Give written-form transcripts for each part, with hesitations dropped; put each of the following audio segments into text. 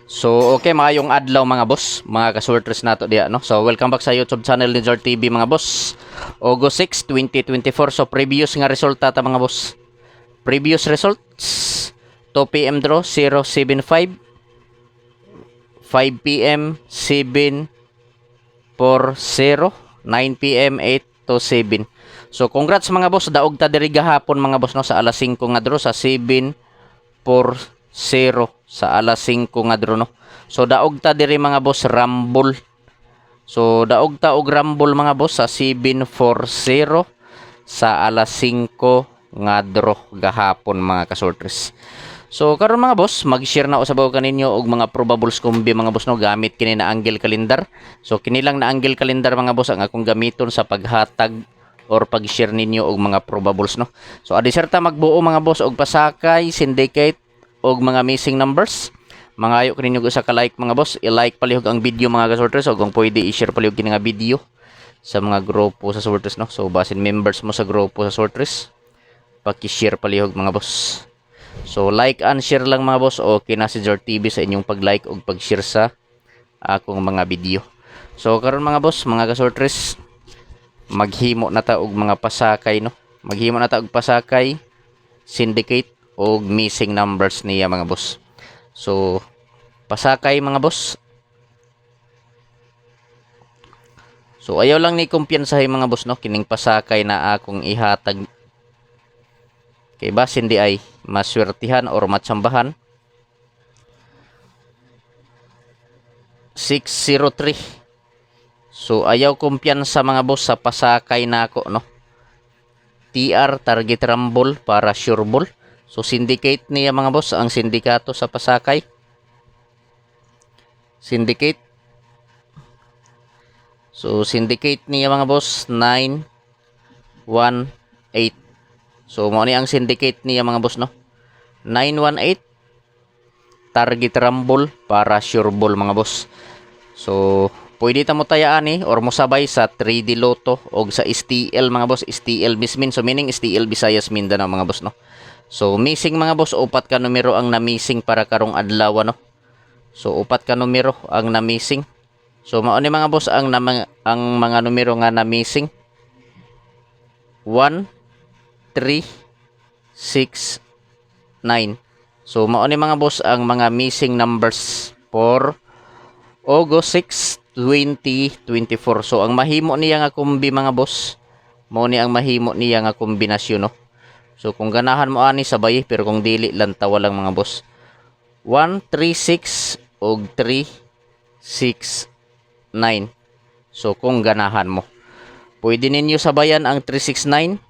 So okay, maayong adlaw mga boss, mga kasorters nato diya no. So welcome back sa YouTube channel ni Zor TV mga boss. August 6, 2024. So previous nga resulta ta mga boss. Previous results 2 PM draw 075, 5 PM 740, 9 PM 827. So congrats mga boss, daog ta diri gahapon mga boss no sa alas 5 nga draw sa 740 sa alas 5 nga draw no. So daog ta diri mga boss rumble. So daog ta og rumble mga boss sa 740 sa alas 5 nga draw gahapon mga kasorters. So karon mga boss, mag-share na usabaw kaninyo og mga probables kombi mga boss no gamit kini na angle calendar. So kini lang na angle calendar mga boss ang akong gamiton sa paghatag or pag-share ninyo og mga probables no. So adisarta magbuo mga boss og pasakay, syndicate og mga missing numbers. Mangayo kaninyo sa ka-like mga boss, i-like palihog ang video mga kasorters og kung pwede i-share palihog kini nga video sa mga grupo sa sorters no. So basin members mo sa grupo sa sorters, paki-share palihog mga boss. So like and share lang mga boss, okay na si Zor TV sa inyong pag-like ug pag-share sa akong mga video. So karon mga boss, mga kasorters, maghimo na ta og mga pasakay no. Maghimo na ta og pasakay, syndicate og missing numbers niya mga boss. So pasakay mga boss. So ayaw lang ni kumpiyansahay mga boss no kining pasakay na akong ihatag. Kay basin di ay maswertihan or matsambahan. 603. So ayaw kumpiyansa mga boss sa pasakay nako no. TR target rumble para sure ball. So syndicate niya mga boss ang sindikato sa pasakay. Syndicate. So syndicate niya mga boss 918. So mo ni ang syndicate niya mga boss no. 918 target rumble para sure ball mga boss. So pwede ta mo tayaan or mosabay sa 3D Lotto o sa STL mga boss, STL Bismin. So meaning STL Visayas Mindanao mga boss no. So missing mga boss, upat ka numero ang na-missing para karong adlaw no. So upat ka numero ang na-missing. So mao ni mga boss ang mga numero nga na-missing. 1 3 6 9. So mao ni mga boss ang mga missing numbers for August 6, 2024. So ang mahimo niya nga kombi mga boss, mao ni ang mahimo niya nga kombinasyon no. So kung ganahan mo ani sabay, pero kung dili lang tawa lang mga boss. 1 3 6 og 3 6 9. So kung ganahan mo, pwede ninyo sabayan ang 369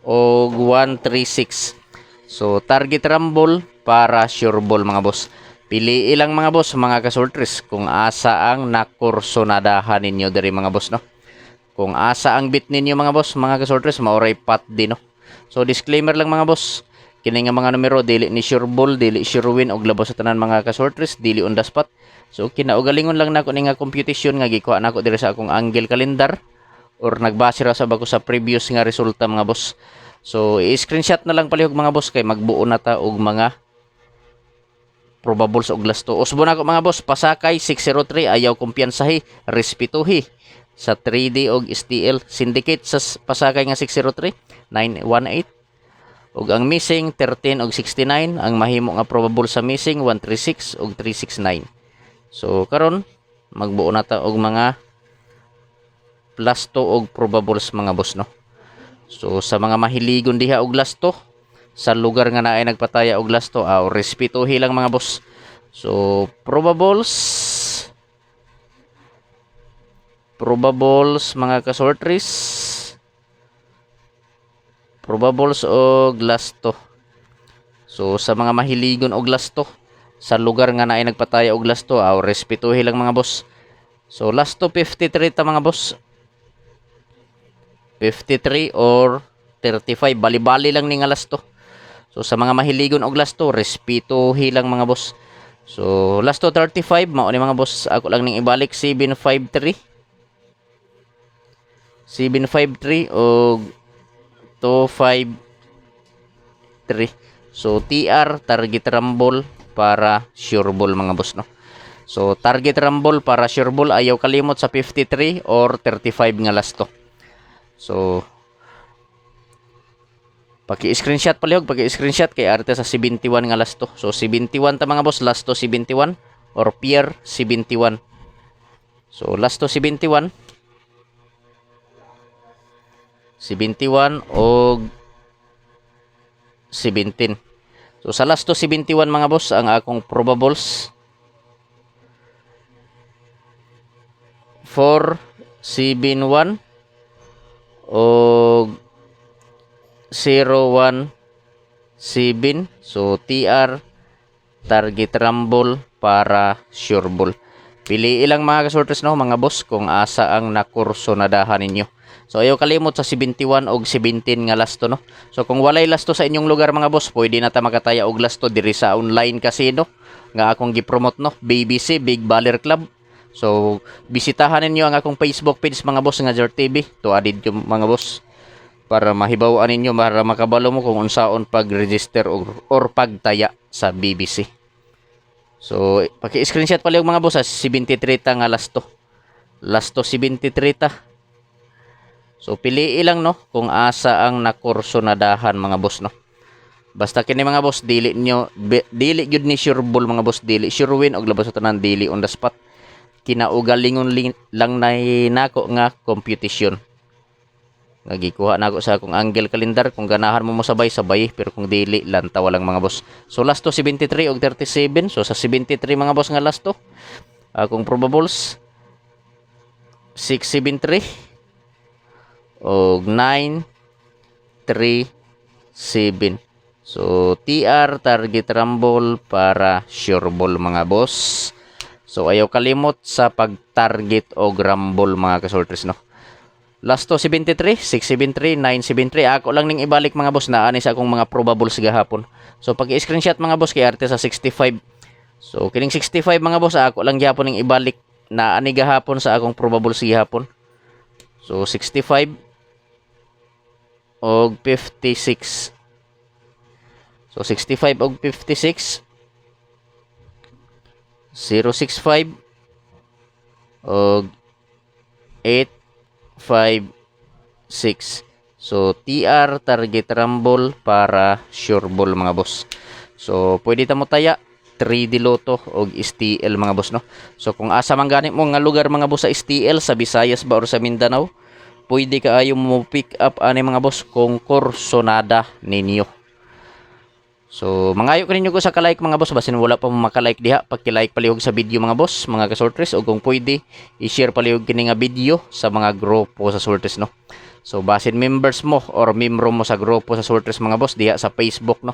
o 136. So target rumble para sure ball mga boss. Pili ilang mga boss, mga kasorters, kung asa ang nakursonadahan ninyo diri mga boss no. Kung asa ang bit ninyo mga boss, mga kasorters, maoray pat din no. So disclaimer lang mga boss, kini nga mga numero dili ni sure ball, dili sure win og labos sa tanan mga kasorters, dili on the spot. So kinaugalingon lang nako ni nga computation nga gikuha nako diri sa akong angle calendar or nagbase ra sa bako sa previous nga resulta mga boss. So i-screenshot na lang palihog mga boss kay magbuo na ta og mga probables og lasto. Usbo na ko mga boss, pasakay 603 ayaw kumpiyansahi, respetuhi sa 3D og STL. Syndicate sa pasakay nga 603 918 ug ang missing 13 og 69. Ang mahimo nga probable sa missing 136 ug 369. So karon magbuo na ta og mga lasto og probables mga boss no. So sa mga mahiligon diha og lasto sa lugar nga naay nagpataya og lasto, respetuhi lang mga boss. So probables mga kasortris, probables og lasto. So sa mga mahiligon og lasto sa lugar nga naay nagpataya og lasto, respetuhi lang mga boss. So lasto 53 ta mga boss. 53 or 35, bali-bali lang ni nga lasto. So sa mga mahiligon og lasto, respetuhi lang mga boss. So lasto 35 mao ni mga boss, ako lang ning ibalik 753 og 253. So TR target rumble para sure ball mga boss no. So target rumble para sure ball ayaw kalimot sa 53 or 35 nga lasto. So paki-screenshot palihog, paki-screenshot kay arte sa 71 nga lasto. So 71 ta mga boss, lasto 71 or pair 71. So lasto 71 og 17. So sa lasto 71 mga boss ang akong probables 471 og 017. So TR target rumble para sure ball. Pili ilang mga kasortes no mga boss kung asa ang nakurso na dahan ninyo. So ayaw kalimot sa 71 og 17 nga lasto no. So kung walay lasto sa inyong lugar mga boss, pwede na ta makataya og lasto diri sa online casino nga akong gi-promote no, BBC Big Baller Club. So bisitahan ninyo ang akong Facebook page mga boss nga Jor TV. Tuadid yung mga boss para mahibaw-an ninyo, para makabalo mo kung unsaon pag-register or pagtaya sa BBC. So paki-screenshot pala yung mga boss sa 73 ta nga lasto. Lasto 73 ta. So pili lang no kung asa ang nakurso na dahan mga boss no. Basta kini mga boss dili gyud ni sure ball mga boss, dili sure win og labas sa tanan, dili on the spot. Kinaugalingon lang nako nga computation. Nga gikuha nako sa akong angle calendar, kung ganahan mo sabay pero kung dili lantaw lang mga boss. So lasto 73 og 37. So sa 73 mga boss nga lasto akong probables 673 og 937. So TR target rumble para sure ball mga boss. So ayaw kalimot sa pag-target o rumble mga kasortres no. Lasto 73, 673, 973. Ako lang ning ibalik mga boss na ani sa akong mga probables gahapon. So pag-i-screenshot mga boss kay arte sa 65. So kining 65 mga boss ako lang gyapon ning ibalik na ani gahapon sa akong probables gahapon. So 65 og 56. So 65 og 56 065 og 856. So TR target rumble para sure ball mga boss. So pwede ta mo taya 3D Lotto og STL mga boss no. So kung asa man gani mo nga lugar mga boss sa STL sa Visayas ba or sa Mindanao, pwede kaayo mo pick up ani mga boss kung kursonada ninyo. So mangayo ko ninyo ko sa ka-like mga boss, basin wala pa mo maka-like diha, pagki-like palihog sa video mga boss, mga ka-sortres, o kung pwede i-share palihog kini nga video sa mga grupo sa sortres no. So basin members mo or membro mo sa grupo sa sortres mga boss diha sa Facebook no,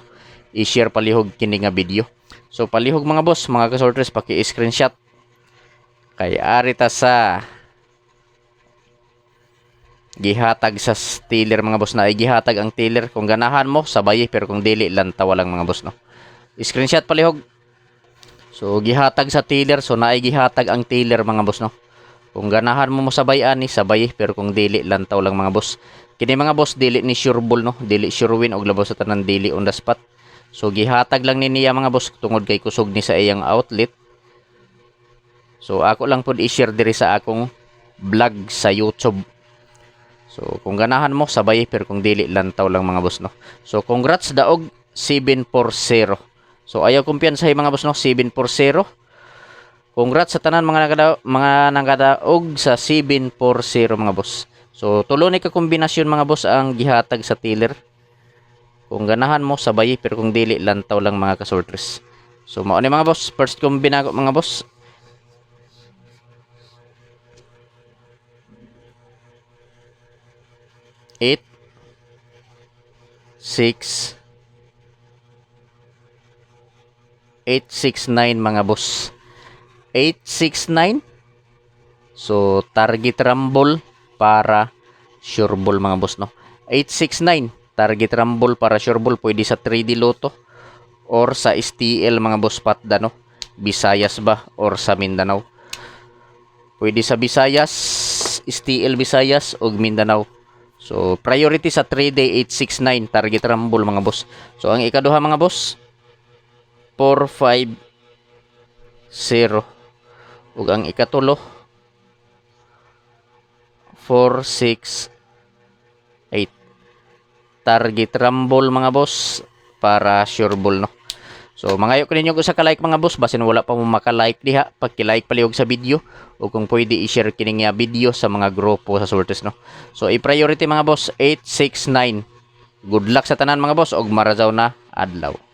i-share palihog kini nga video. So palihog mga boss, mga ka-sortres, paki-screenshot kay arita sa gihatag sa Steeler mga boss na ay gihatag ang Steeler. Kung ganahan mo sabay pero kung dili lantaw lang mga boss no. Screenshot palihog. So gihatag sa Steeler, so naay gihatag ang Steeler mga boss no. Kung ganahan mo sabay ani sabay pero kung dili lantaw lang mga boss. Kini mga boss dili ni sure ball no, dili sure win og labos sa tanan, dili on the spot. So gihatag lang ni niya mga boss tungod kay kusog ni sa iyang outlet. So ako lang pud i-share diri sa akong vlog sa YouTube. So kung ganahan mo sabay pero kung dili lantaw lang mga boss no. So congrats daog 740. So ayaw kumpiyansahay mga boss no, 740. Congrats sa tanan mga nagadaog sa 740 mga boss. So tulo ni ka kombinasyon mga boss ang gihatag sa Steeler. Kung ganahan mo sabay pero kung dili lantaw lang mga kasortres. So mao ni mga boss, first kombina ko mga boss. 8 6 869 mga boss. 869. So target rumble para sure ball mga boss no. 869 target rumble para sure ball, pwede sa 3D Lotto or sa STL mga boss patda no. Visayas ba or sa Mindanao. Pwede sa Visayas, STL Visayas o Mindanao. So priority sa 3D 869 target rumble mga boss. So ang ikaduha mga boss 450. ug ang ikatulo 4 6 8. Target rumble mga boss para sure ball no. So mangayo ko ninyo usa ka like mga boss basin wala pa mo maka-like diha, pagki-like paliog sa video o kung pwede i-share kining video sa mga grupo sa sortes no. So i-priority mga boss 869. Good luck sa tanan mga boss og marazaw na adlaw.